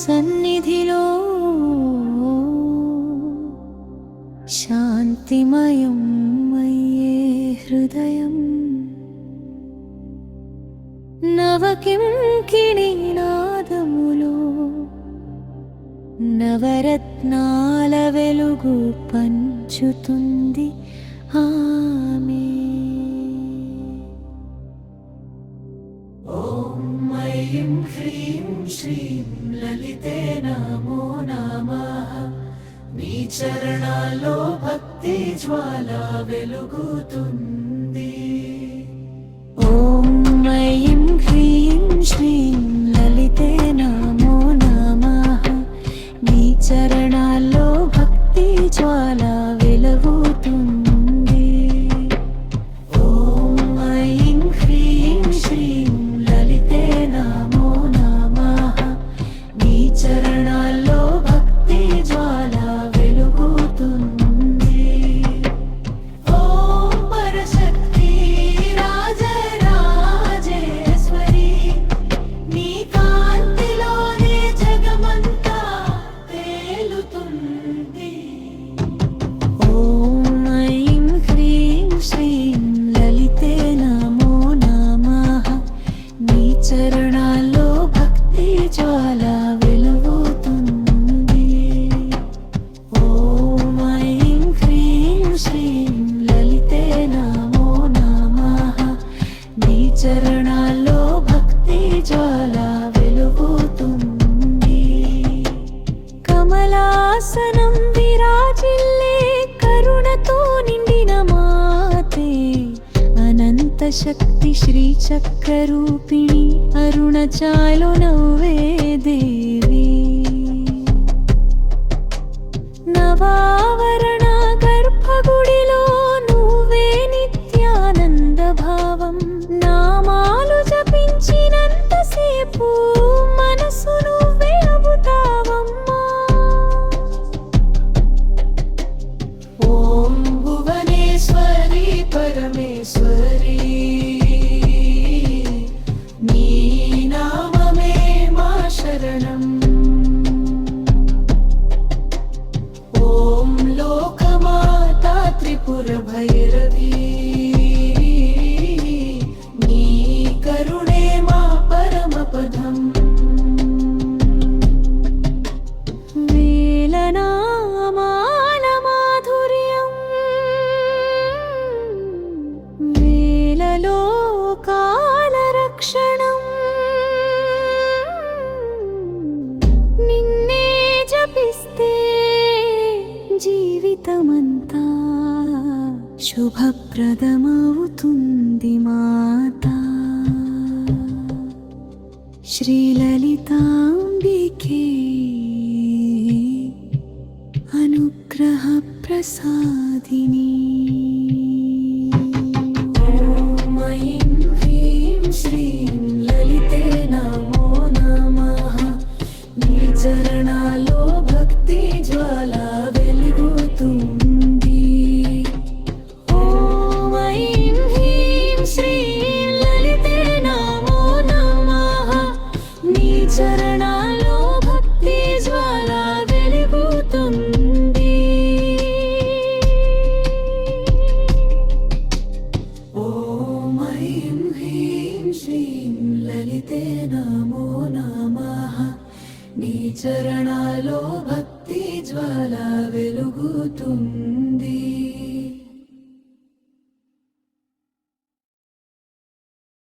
సన్నిధిలో శాంతిమయం అయ్యే హృదయం నవకింకిణి నాదములో నవరత్నాల వెలుగు పంచుతుంది ఆమె. ఓం ఐం హ్రీం శ్రీం లలితే నమో నమః. నీ చరణాల్లో భక్తి జ్వాల వెలుగుతుంది. ఓం ఐం హ్రీం శ్రీం లలితే నమో నమః. నీ చరణాల్లో భక్తి జ్వాల వెలుగుతుంది. ఓం ఐం హ్రీం శ్రీం లలితే నమో నమః. నీ చరణాల్లో భక్తి జ్వాల వెలుగుతుంది. ఓం పరశక్తి రాజరాజేశ్వరి, నీ కాంతిలోనే జగమంతా తేలుతుంది. ఓం ఐం హ్రీం శ్రీం లలితే నమో నమః. నీ చరణాల్లో భక్తి జ్వాల వెలుగుతుంది. ఓం ఐం హ్రీం శ్రీం లలితే నమో నమః. నీ చరణాల్లో భక్తి జ్వాల వెలుగుతుంది. కమలాసనం విరాజిల్లే కరుణతో నిండిన మాతే, అనంత శక్తి శ్రీ చక్రరూపిణి అరుణచాలు నవ్వే దేవి. నవావరణ గర్భగుడిలో నువ్వే నిత్యానంద భావం. నామాలు జపించినంతసేపు మనసు నువ్వే అవుతావమ్మా. ఓం భువనేశ్వరి పరమేశ్వరి, నీ నామమే మా శరణం. ఓం లోకమాతా త్రిపుర భైరవి, నీ కరుణే మా పరమపదం. వేలనామాల మాధుర్యం, వేలలోకాల రక్షణం. నిన్నే జపిస్తే జీవితమంతా శుభప్రదమవుతుంది మాతా. శ్రీలలితాంబికే అనుగ్రహ ప్రసాదిని. ఓం ఐం హ్రీం శ్రీం లలితే నమో నమః. నీ చరణాల్లో భక్తి జ్వాల వెలుగుతుంది. ఓం ఐం హ్రీం శ్రీం లలితే నమో నమః. నీ చరణాల్లో భక్తి జ్వాల వెలుగుతుంది. ఓం ఐం హ్రీం శ్రీం లలితే నమో నమః. నీ చరణాల్లో భక్తి జ్వాల వెలుగుతుంది.